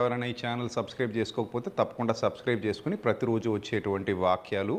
ఎవరైనా ఈ channel subscribe చేసుకోకపోతే తప్పకుండా సబ్స్క్రైబ్ చేసుకుని ప్రతిరోజు వచ్చేటువంటి వాక్యాలు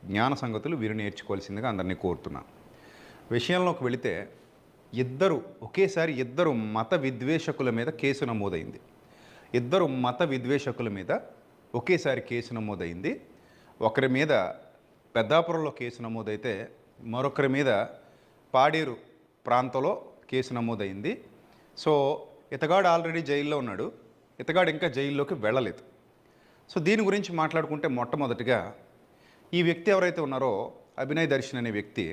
జ్ఞాన సంగతులు వీరు నేర్చుకోవాల్సిందిగా అందరినీ కోరుతున్నాను. విషయంలోకి వెళితే ఒకేసారి ఇద్దరు మత విద్వేషకుల మీద కేసు నమోదైంది. ఇద్దరు మత విద్వేషకుల మీద ఒకేసారి కేసు నమోదైంది. ఒకరి మీద పెద్దాపురంలో కేసు నమోదైతే మరొకరి మీద పాడేరు ప్రాంతంలో కేసు నమోదైంది. సో ఇతగాడు ఆల్రెడీ జైల్లో ఉన్నాడు, ఇతగాడు ఇంకా జైల్లోకి వెళ్ళలేదు. సో దీని గురించి మాట్లాడుకుంటే మొట్టమొదటిగా ఈ వ్యక్తి ఎవరైతే ఉన్నారో అభినయ్ దర్శన్ అనే వ్యక్తి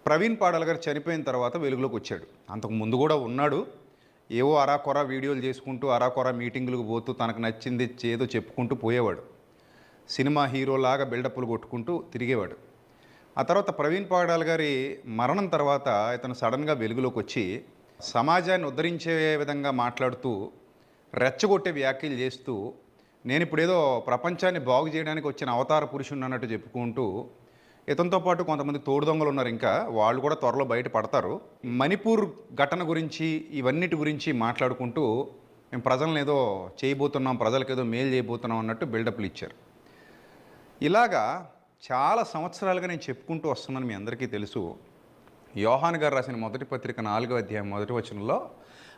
ప్రవీణ్ పాడల్ గారు చనిపోయిన తర్వాత వెలుగులోకి వచ్చాడు. అంతకు ముందు కూడా ఉన్నాడు. ఏవో అరాకొర వీడియోలు చేసుకుంటూ అరాకొర మీటింగులకు పోతూ తనకు నచ్చింది ఏదో చెప్పుకుంటూ పోయేవాడు. సినిమా హీరోలాగా బిల్డప్లు కొట్టుకుంటూ తిరిగేవాడు. ఆ తర్వాత ప్రవీణ్ పాడల్ గారి మరణం తర్వాత ఇతను సడన్గా వెలుగులోకి వచ్చి సమాజాన్ని ఉద్ధరించే విధంగా మాట్లాడుతూ రెచ్చగొట్టే వ్యాఖ్యలు చేస్తూ నేను ఇప్పుడు ఏదో ప్రపంచాన్ని బాగు చేయడానికి వచ్చిన అవతార పురుషుని అన్నట్టు చెప్పుకుంటూ ఇతనితో పాటు కొంతమంది తోడు దొంగలు ఉన్నారు, ఇంకా వాళ్ళు కూడా త్వరలో బయట పడతారు. మణిపూర్ ఘటన గురించి ఇవన్నిటి గురించి మాట్లాడుకుంటూ మేము ప్రజలను ఏదో చేయబోతున్నాం, ప్రజలకు ఏదో మేలు చేయబోతున్నాం అన్నట్టు బిల్డప్లు ఇచ్చారు. ఇలాగా చాలా సంవత్సరాలుగా నేను చెప్పుకుంటూ వస్తున్నాను. మీ అందరికీ తెలుసు, యోహాను గారు రాసిన మొదటి పత్రిక 4వ అధ్యాయం 1వ వచనంలో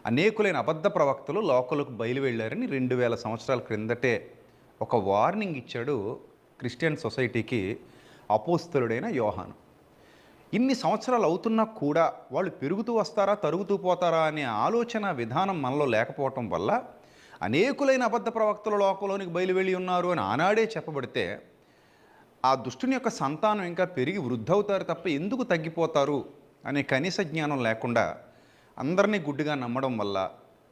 అనేకులైన అబద్ధ ప్రవక్తలు లోకలకు బయలువెళ్ళారని 2000 సంవత్సరాల క్రిందటే ఒక వార్నింగ్ ఇచ్చాడు క్రిస్టియన్ సొసైటీకి అపోస్తలుడైన యోహాను. ఇన్ని సంవత్సరాలు అవుతున్నా కూడా వాళ్ళు పెరుగుతూ వస్తారా తరుగుతూ పోతారా అనే ఆలోచన విధానం మనలో లేకపోవటం వల్ల అనేకులైన అబద్ధ ప్రవక్తలు లోకంలోనికి బయలువెళ్ళి ఉన్నారు అని ఆనాడే చెప్పబడితే ఆ దుష్టుని యొక్క సంతానం ఇంకా పెరిగి వృద్ధవుతారు తప్ప ఎందుకు తగ్గిపోతారు అనే కనీస జ్ఞానం లేకుండా అందరినీ గుడ్డిగా నమ్మడం వల్ల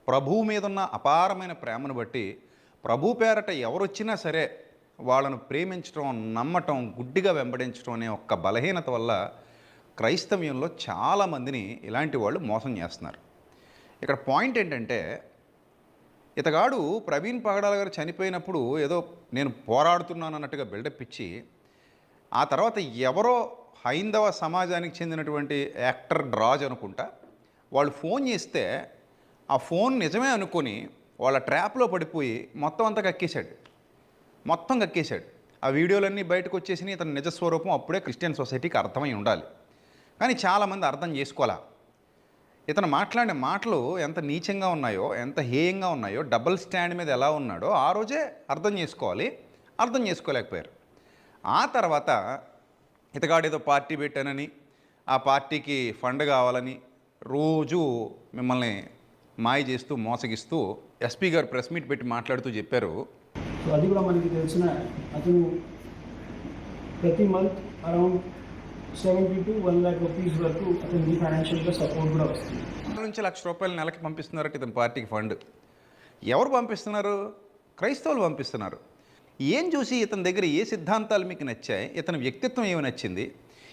ప్రభువు మీద ఉన్న అపారమైన ప్రేమను బట్టి ప్రభు పేరట ఎవరొచ్చినా సరే వాళ్ళను ప్రేమించడం, నమ్మటం, గుడ్డిగా వెంబడించడం అనే ఒక్క బలహీనత వల్ల క్రైస్తవ్యంలో చాలామందిని ఇలాంటి వాళ్ళు మోసం చేస్తున్నారు. ఇక్కడ పాయింట్ ఏంటంటే ఇతగాడు ప్రవీణ్ పాగడాల్ గారు చనిపోయినప్పుడు ఏదో నేను పోరాడుతున్నాను అన్నట్టుగా బిల్డప్ ఇచ్చి ఆ తర్వాత ఎవరో హైందవ సమాజానికి చెందినటువంటి యాక్టర్ రాజ్ అనుకుంటా వాళ్ళు ఫోన్ చేస్తే ఆ ఫోన్ నిజమే అనుకొని వాళ్ళ ట్రాప్లో పడిపోయి మొత్తం అంతా కక్కేశాడు. ఆ వీడియోలన్నీ బయటకు వచ్చేసి ఇతని నిజస్వరూపం అప్పుడే క్రిస్టియన్ సొసైటీకి అర్థమై ఉండాలి. కానీ చాలామంది అర్థం చేసుకోవాలా. ఇతను మాట్లాడిన మాటలు ఎంత నీచంగా ఉన్నాయో, ఎంత హేయంగా ఉన్నాయో, డబుల్ స్టాండ్ మీద ఎలా ఉన్నాడో ఆ రోజే అర్థం చేసుకోవాలి. అర్థం చేసుకోలేకపోయారు. ఆ తర్వాత ఇతగాడేదో పార్టీ పెట్టానని, ఆ పార్టీకి ఫండ్ కావాలని రోజు మిమ్మల్ని మాయ చేస్తూ మోసగిస్తూ ఎస్పీ గారు ప్రెస్ మీట్ పెట్టి మాట్లాడుతూ చెప్పారు. సో అది కూడా మనకి తెలిసిన అతను ప్రతి month around 70 to 1 lakh rupees వరకు అతనికి ఫైనాన్షియల్గా సపోర్ట్ కూడా వస్తుంది. నుంచి ₹1,00,000 నెలకి పంపిస్తున్నారట ఇతని పార్టీకి ఫండ్. ఎవరు పంపిస్తున్నారు? క్రైస్తవులు పంపిస్తున్నారు. ఏం చూసి ఇతని దగ్గర ఏ సిద్ధాంతాలు మీకు నచ్చాయి, ఇతని వ్యక్తిత్వం ఏమి నచ్చింది,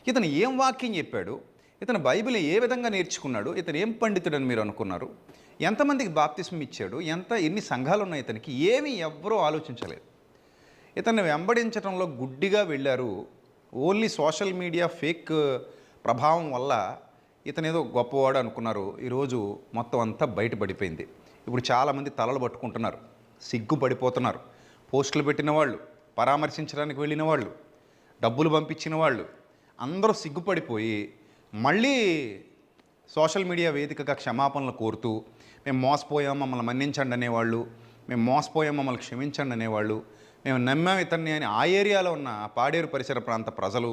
ఇతను ఏం వాక్యం చెప్పాడు, ఇతను బైబిల్ ఏ విధంగా నేర్చుకున్నాడు, ఇతను ఏం పండితుడని మీరు అనుకున్నారు, ఎంతమందికి బాప్తిస్మం ఇచ్చాడు, ఎన్ని సంఘాలు ఉన్నాయి ఇతనికి, ఏమీ ఎవ్వరూ ఆలోచించలేదు. ఇతన్ని వెంబడించడంలో గుడ్డిగా వెళ్ళారు. ఓన్లీ సోషల్ మీడియా ఫేక్ ప్రభావం వల్ల ఇతను ఏదో గొప్పవాడు అనుకున్నారు. ఈరోజు మొత్తం అంతా బయటపడిపోయింది. ఇప్పుడు చాలామంది తలలు పట్టుకుంటున్నారు, సిగ్గుపడిపోతున్నారు. పోస్టులు పెట్టిన వాళ్ళు, పరామర్శించడానికి వెళ్ళిన వాళ్ళు, డబ్బులు పంపించిన వాళ్ళు అందరూ సిగ్గుపడిపోయి మళ్ళీ సోషల్ మీడియా వేదికగా క్షమాపణలు కోరుతూ మేము మోసపోయాం మమ్మల్ని మన్నించండి అనేవాళ్ళు, మేము మోసపోయాం మమ్మల్ని క్షమించండి అనేవాళ్ళు, మేము నమ్మాం ఇతన్ని అని ఆ ఏరియాలో ఉన్న పాడేరు పరిసర ప్రాంత ప్రజలు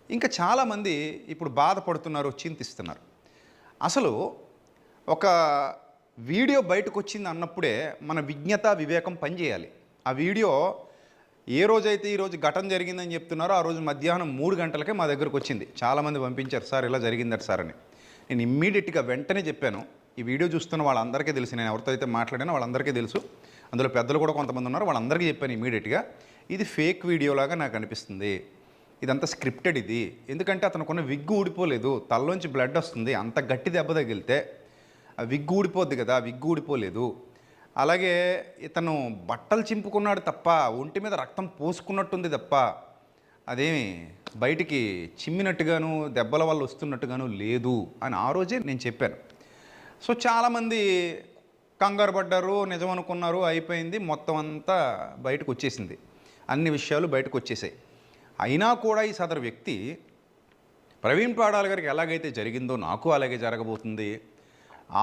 ఇంకా చాలామంది ఇప్పుడు బాధపడుతున్నారు, చింతిస్తున్నారు. అసలు ఒక వీడియో బయటకు వచ్చింది అన్నప్పుడే మన విజ్ఞత వివేకం పనిచేయాలి. ఆ వీడియో ఏ రోజైతే ఈరోజు ఘటన జరిగిందని చెప్తున్నారో ఆ రోజు మధ్యాహ్నం 3 గంటలకే మా దగ్గరకు వచ్చింది. చాలామంది పంపించారు, సార్ ఇలా జరిగిందట సార్ అని. నేను ఇమ్మీడియట్గా వెంటనే చెప్పాను. ఈ వీడియో చూస్తున్న వాళ్ళందరికీ తెలుసు, నేను ఎవరితో అయితే మాట్లాడానో వాళ్ళందరికీ తెలుసు, అందులో పెద్దలు కూడా కొంతమంది ఉన్నారు, వాళ్ళందరికీ చెప్పాను ఇమ్మీడియట్గా. ఇది ఫేక్ వీడియోలాగా నాకు అనిపిస్తుంది, ఇదంతా స్క్రిప్టెడ్ ఇది. ఎందుకంటే అతనుకున్న విగ్గు ఊడిపోలేదు, తలలోంచి బ్లడ్ వస్తుంది, అంత గట్టి దెబ్బ తగిలితే ఆ విగ్గు ఊడిపోద్ది కదా, విగ్గు ఊడిపోలేదు. అలాగే ఇతను బట్టలు చింపుకున్నాడు తప్ప ఒంటి మీద రక్తం పోసుకున్నట్టుంది తప్ప అదేమి బయటికి చిమ్మినట్టుగాను దెబ్బల వల్ల వస్తున్నట్టుగాను లేదు అని ఆ రోజే నేను చెప్పాను. సో చాలామంది కంగారు పడ్డారు, నిజం అనుకున్నారు, అయిపోయింది, మొత్తం అంతా బయటకు వచ్చేసింది, అన్ని విషయాలు బయటకు వచ్చేసాయి. అయినా కూడా ఈ సదరు వ్యక్తి ప్రవీణ్ పాడాల గారికి ఎలాగైతే జరిగిందో నాకు అలాగే జరగబోతుంది,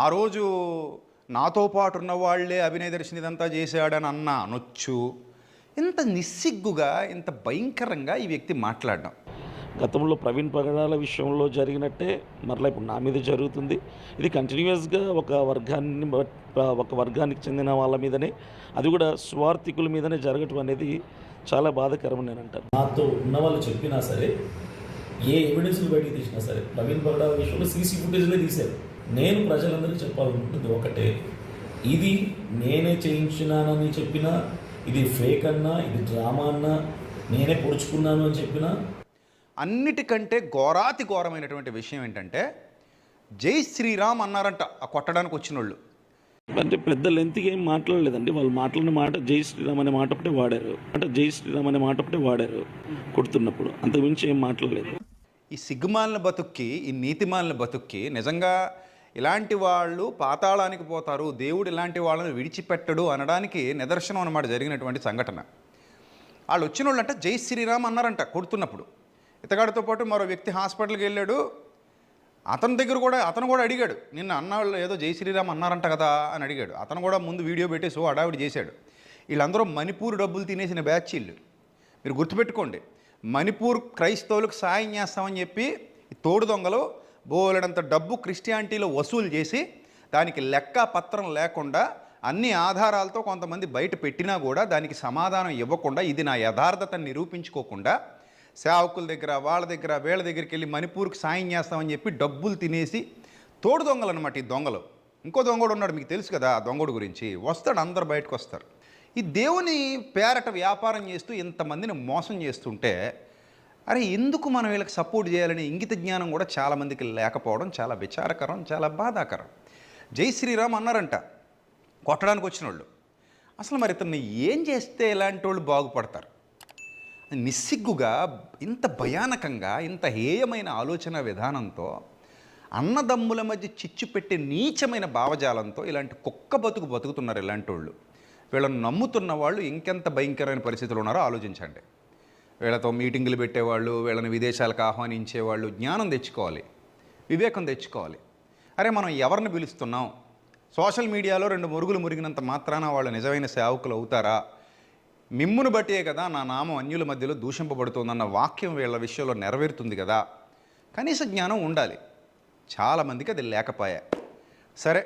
ఆ రోజు నాతో పాటు ఉన్న వాళ్ళే అభినయ దర్శన్ ఇదంతా చేశాడని అనొచ్చు. ఇంత నిస్సిగ్గుగా, ఇంత భయంకరంగా ఈ వ్యక్తి మాట్లాడడం. గతంలో ప్రవీణ్ పగడాల విషయంలో జరిగినట్టే మరలా ఇప్పుడు నా మీద జరుగుతుంది. ఇది కంటిన్యూస్గా ఒక వర్గానికి చెందిన వాళ్ళ మీదనే, అది కూడా స్వార్థికుల మీదనే జరగటం అనేది చాలా బాధాకరమని నేను అంటాను. నాతో ఉన్న వాళ్ళు చెప్పినా సరే, ఏ ఎవిడెన్స్లు బయటికి తీసినా సరే, ప్రవీణ్ పగడాల విషయంలో సీసీ ఫుటేజ్లే తీశారు. నేను ప్రజలందరికీ చెప్పాలనుకుంటుంది ఒకటే, ఇది నేనే చేయించినానని చెప్పినా, ఇది ఫేక్ అన్నా, ఇది డ్రామా అన్నా, నేనే పొడుచుకున్నాను అని చెప్పినా, అన్నిటికంటే ఘోరాతి ఘోరమైనటువంటి విషయం ఏంటంటే జై శ్రీరామ్ అన్నారంట ఆ కొట్టడానికి వచ్చిన వాళ్ళు. అంటే పెద్ద లెంత్గా ఏం మాట్లాడలేదండి. వాళ్ళు మాట్లాడిన మాట జై శ్రీరామ్ అనే మాట ఒకటే వాడారు. అంటే జై శ్రీరామ్ అనే మాట ఒకటే వాడారు కొడుతున్నప్పుడు, అంతకుమించి ఏం మాట్లాడలేదు. ఈ సిగ్గుమాలిన బతుక్కి, ఈ నీతిమాలిన బతుక్కి నిజంగా ఇలాంటి వాళ్ళు పాతాళానికి పోతారు, దేవుడు ఇలాంటి వాళ్ళని విడిచిపెట్టడు అనడానికి నిదర్శనం అన్నమాట జరిగినటువంటి సంఘటన. వాళ్ళు వచ్చిన వాళ్ళు అంటే జై శ్రీరామ్ అన్నారంట కొడుతున్నప్పుడు. ఇతగాడితో పాటు మరో వ్యక్తి హాస్పిటల్కి వెళ్ళాడు. అతను కూడా అడిగాడు, నిన్న అన్నవాళ్ళు ఏదో జై శ్రీరామ్ అన్నారంట కదా అని అడిగాడు. అతను కూడా ముందు వీడియో పెట్టేసి హడావిడి చేశాడు. వీళ్ళందరూ మణిపూర్ డబ్బులు తినేసిన బ్యాచ్ వీళ్ళు. మీరు గుర్తుపెట్టుకోండి, మణిపూర్ క్రైస్తవులకు సాయం చేస్తామని చెప్పి తోడు దొంగలు బోలెడంత డబ్బు క్రిస్టియానిటీలో వసూలు చేసి దానికి లెక్క పత్రం లేకుండా అన్ని ఆధారాలతో కొంతమంది బయట పెట్టినా కూడా దానికి సమాధానం ఇవ్వకుండా, ఇది నా యథార్థతను నిరూపించుకోకుండా సేవకుల దగ్గర, వాళ్ళ దగ్గర, వీళ్ళ దగ్గరికి వెళ్ళి మణిపూర్కి సాయం చేస్తామని చెప్పి డబ్బులు తినేసి తోడు దొంగలు అనమాట ఈ దొంగలు. ఇంకో దొంగడు ఉన్నాడు, మీకు తెలుసు కదా ఆ దొంగడు గురించి. వస్తాడు, అందరు బయటకు వస్తారు. ఈ దేవుని పేరట వ్యాపారం చేస్తూ ఇంతమందిని మోసం చేస్తుంటే, అరే ఎందుకు మనం వీళ్ళకి సపోర్ట్ చేయాలని ఇంగిత జ్ఞానం కూడా చాలామందికి లేకపోవడం చాలా విచారకరం, చాలా బాధాకరం. జై శ్రీరామ్ అన్నారంట కొట్టడానికి వచ్చిన వాళ్ళు. అసలు మరి ఇతన్ని ఏం చేస్తే ఇలాంటి వాళ్ళు బాగుపడతారు? నిస్సిగ్గుగా, ఇంత భయానకంగా, ఇంత హేయమైన ఆలోచన విధానంతో, అన్నదమ్ముల మధ్య చిచ్చు పెట్టే నీచమైన భావజాలంతో ఇలాంటి కుక్క బతుకుతున్నారు ఇలాంటి వాళ్ళు. వీళ్ళని నమ్ముతున్న వాళ్ళు ఇంకెంత భయంకరమైన పరిస్థితులు ఉన్నారో ఆలోచించండి. వీళ్ళతో మీటింగులు పెట్టేవాళ్ళు, వీళ్ళని విదేశాలకు ఆహ్వానించేవాళ్ళు జ్ఞానం తెచ్చుకోవాలి, వివేకం తెచ్చుకోవాలి. అరే మనం ఎవరిని పిలుస్తున్నాం? సోషల్ మీడియాలో 2 మురుగులు మురిగినంత మాత్రాన వాళ్ళు నిజమైన సేవకులు అవుతారా? మిమ్మును బట్టే కదా నా నామం అన్యుల మధ్యలో దూషింపబడుతుందన్న వాక్యం వీళ్ళ విషయంలో నెరవేరుతుంది కదా. కనీస జ్ఞానం ఉండాలి. చాలామందికి అది లేకపోయా. సరే,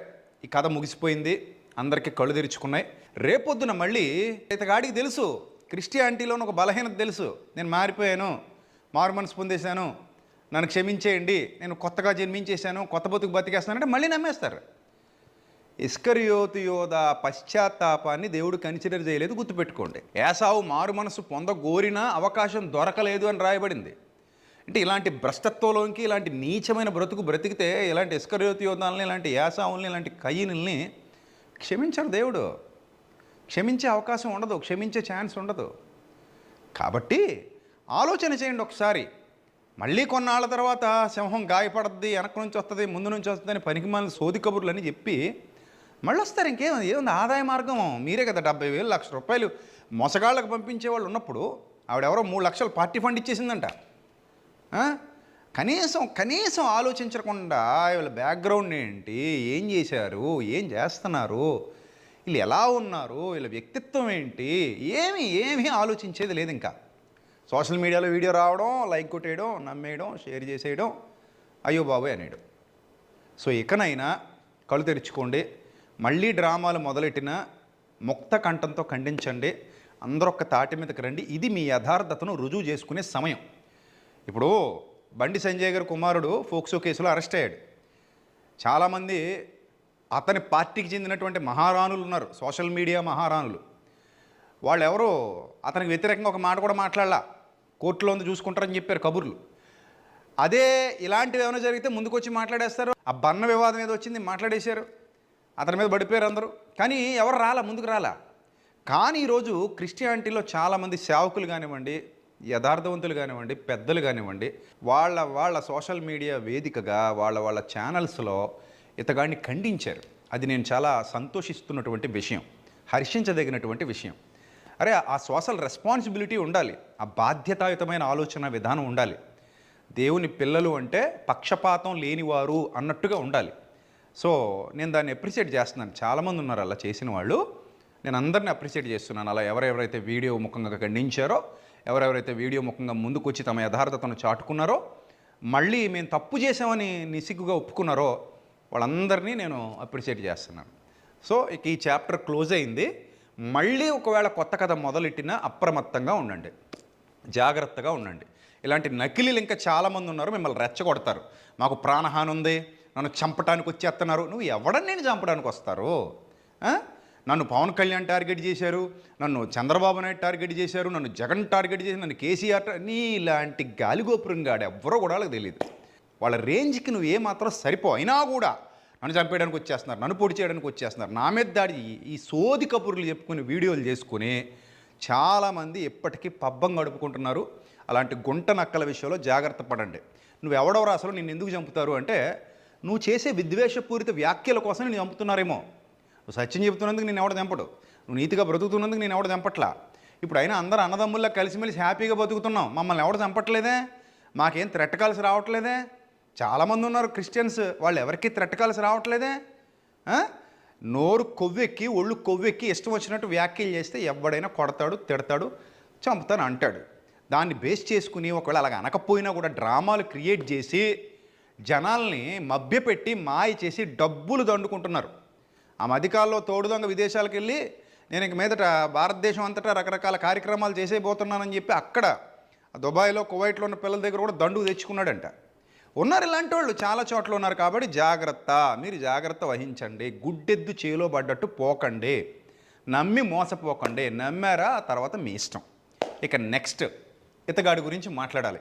ఈ కథ ముగిసిపోయింది, అందరికీ కళ్ళు తెరుచుకున్నాయి. రేపొద్దున మళ్ళీ ఇతగాడికి తెలుసు, క్రిస్టియానిటీలోని ఒక బలహీనత తెలుసు, నేను మారిపోయాను, మారు మనసు పొందేశాను, నన్ను క్షమించేయండి, నేను కొత్తగా జన్మించేశాను, కొత్త బతుకు బతికేస్తానంటే మళ్ళీ నమ్మేస్తారు. ఇస్కరియోతు యోధ పశ్చాత్తాపాన్ని దేవుడు కన్సిడర్ చేయలేదు, గుర్తుపెట్టుకోండి. ఏసావు మారు మనసు పొందగోరినా అవకాశం దొరకలేదు అని రాయబడింది. అంటే ఇలాంటి భ్రష్టత్వంలోకి, ఇలాంటి నీచమైన బ్రతికితే ఇలాంటి ఇస్కరియోతు యోధాలని, ఇలాంటి ఏసావుల్ని, ఇలాంటి కయ్యనుల్ని క్షమించరు దేవుడు. క్షమించే అవకాశం ఉండదు, క్షమించే ఛాన్స్ ఉండదు. కాబట్టి ఆలోచన చేయండి ఒకసారి. మళ్ళీ కొన్నాళ్ళ తర్వాత సింహం గాయపడుద్ది, వెనక నుంచి వస్తుంది, ముందు నుంచి వస్తుంది అని పనికిమాలిన సోది కబుర్లు అని చెప్పి మళ్ళీ వస్తారు. ఏముంది ఆదాయ మార్గం? మీరే కదా 70,000 1,00,000 రూపాయలు మోసగాళ్ళకు పంపించే వాళ్ళు ఉన్నప్పుడు ఆవిడెవరో 3 లక్షలు పార్టీ ఫండ్ ఇచ్చేసిందంట. కనీసం ఆలోచించకుండా వీళ్ళ బ్యాక్గ్రౌండ్ ఏంటి, ఏం చేశారు, ఏం చేస్తున్నారు, వీళ్ళు ఎలా ఉన్నారు, వీళ్ళ వ్యక్తిత్వం ఏంటి, ఏమీ ఆలోచించేది లేదు. ఇంకా సోషల్ మీడియాలో వీడియో రావడం, లైక్ కొట్టేయడం, నమ్మేయడం, షేర్ చేసేయడం, అయ్యో బాబోయ్ అనేయడం. సో ఇకనైనా కళ్ళు తెరుచుకోండి. మళ్ళీ డ్రామాలు మొదలెట్టిన ముక్త కంఠంతో ఖండించండి. అందరూ ఒక్క తాటి మీదకి రండి. ఇది మీ యథార్థతను రుజువు చేసుకునే సమయం. ఇప్పుడు బండి సంజయ్ గారి కుమారుడు ఫోక్సో కేసులో అరెస్ట్ అయ్యాడు. చాలామంది అతని పార్టీకి చెందినటువంటి మహారాణులు ఉన్నారు, సోషల్ మీడియా మహారాణులు. వాళ్ళు ఎవరో అతనికి వ్యతిరేకంగా ఒక మాట కూడా మాట్లాడలా, కోర్టులో ఉంది చూసుకుంటారని చెప్పారు కబుర్లు. అదే ఇలాంటివి ఏమైనా జరిగితే ముందుకొచ్చి మాట్లాడేస్తారు. ఆ బన్న వివాదం ఏదో వచ్చింది, మాట్లాడేశారు, అతని మీద పడిపోయారు అందరూ. కానీ ఎవరు ముందుకు రాలా. కానీ ఈరోజు క్రిస్టియానిటీలో చాలామంది సేవకులు కానివ్వండి, యథార్థవంతులు కానివ్వండి, పెద్దలు కానివ్వండి, వాళ్ళ సోషల్ మీడియా వేదికగా వాళ్ళ ఛానల్స్లో ఇతగాడిని ఖండించారు. అది నేను చాలా సంతోషిస్తున్నటువంటి విషయం, హర్షించదగినటువంటి విషయం. అరే ఆ సోషల్ రెస్పాన్సిబిలిటీ ఉండాలి, ఆ బాధ్యతాయుతమైన ఆలోచన విధానం ఉండాలి. దేవుని పిల్లలు అంటే పక్షపాతం లేనివారు అన్నట్టుగా ఉండాలి. సో నేను దాన్ని అప్రిషియేట్ చేస్తున్నాను. చాలామంది ఉన్నారు అలా చేసిన వాళ్ళు, నేను అందరిని అప్రిషియేట్ చేస్తున్నాను. అలా ఎవరెవరైతే వీడియో ముఖంగా ఖండించారో, ఎవరెవరైతే వీడియో ముఖంగా ముందుకొచ్చి తమ యథార్థతను చాటుకున్నారో, మళ్ళీ మేము తప్పు చేసామని నిసిగ్గుగా ఒప్పుకున్నారో వాళ్ళందరినీ నేను అప్రిషియేట్ చేస్తున్నాను. సో ఇక ఈ చాప్టర్ క్లోజ్ అయింది. మళ్ళీ ఒకవేళ కొత్త కథ మొదలెట్టినా అప్రమత్తంగా ఉండండి, జాగ్రత్తగా ఉండండి. ఇలాంటి నకిలీలు ఇంకా చాలామంది ఉన్నారు, మిమ్మల్ని రెచ్చగొడతారు. మాకు ప్రాణహాని ఉంది, నన్ను చంపడానికి వచ్చేస్తున్నారు. నువ్వు ఎవడని నేను చంపడానికి వస్తారు? నన్ను పవన్ కళ్యాణ్ టార్గెట్ చేశారు, నన్ను చంద్రబాబు నాయుడు టార్గెట్ చేశారు, నన్ను జగన్ టార్గెట్ చేసి, నన్ను కేసీఆర్ నీ ఇలాంటి గాలిగోపురంగాడు ఎవ్వరో కూడా వాళ్ళకి తెలియదు. వాళ్ళ రేంజ్కి నువ్వు ఏమాత్రం సరిపో. అయినా కూడా నన్ను చంపేయడానికి వచ్చేస్తున్నారు, నన్ను పొడి చేయడానికి వచ్చేస్తున్నారు, నా మీద దాడి, ఈ సోది కబుర్లు చెప్పుకుని వీడియోలు చేసుకుని చాలామంది ఎప్పటికీ పబ్బం గడుపుకుంటున్నారు. అలాంటి గుంట నక్కల విషయంలో జాగ్రత్త పడండి. నువ్వెవడెవరో అసలు నిన్ను ఎందుకు చంపుతారు అంటే, నువ్వు చేసే విద్వేషపూరిత వ్యాఖ్యల కోసం నేను చంపుతున్నారేమో. నువ్వు సత్యం చెబుతున్నందుకు నేను ఎవడ చంపడు, నువ్వు నీతిగా బ్రతుకుతున్నందుకు నేను ఎవడ చంపట్లా. ఇప్పుడు అయినా అందరూ అన్నదమ్ముల్లా కలిసిమెలిసి హ్యాపీగా బతుకుతున్నాం, మమ్మల్ని ఎవడ చంపట్లేదే, మాకేం థ్రెట్ కాల్స్ రావట్లేదే. చాలామంది ఉన్నారు క్రిస్టియన్స్, వాళ్ళు ఎవరికి థ్రెట్ కాల్స్ రావట్లేదే. నోరు కొవ్వెక్కి ఒళ్ళు కొవ్వెక్కి ఇష్టం వచ్చినట్టు వ్యాఖ్యలు చేస్తే ఎవడైనా కొడతాడు, తిడతాడు, చంపుతాను అంటాడు. దాన్ని బేస్ చేసుకుని ఒకవేళ అలాగ అనకపోయినా కూడా డ్రామాలు క్రియేట్ చేసి జనాల్ని మభ్యపెట్టి మాయ చేసి డబ్బులు దండుకుంటున్నారు. ఆ మధ్యకాలంలో తోడు దొంగ విదేశాలకు వెళ్ళి నేను ఇంక మీదట భారతదేశం అంతటా రకరకాల కార్యక్రమాలు చేసేయబోతున్నానని చెప్పి అక్కడ దుబాయ్లో, కువైట్లో ఉన్న పిల్లల దగ్గర కూడా దండుకు తెచ్చుకున్నాడంట. ఉన్నారు ఇలాంటి వాళ్ళు చాలా చోట్ల ఉన్నారు. కాబట్టి జాగ్రత్త, మీరు జాగ్రత్త వహించండి. గుడ్డెద్దు చేలో పడ్డట్టు పోకండి, నమ్మి మోసపోకండి. నమ్మారా, ఆ తర్వాత మీ ఇష్టం. ఇక నెక్స్ట్ ఇతగాడి గురించి మాట్లాడాలి.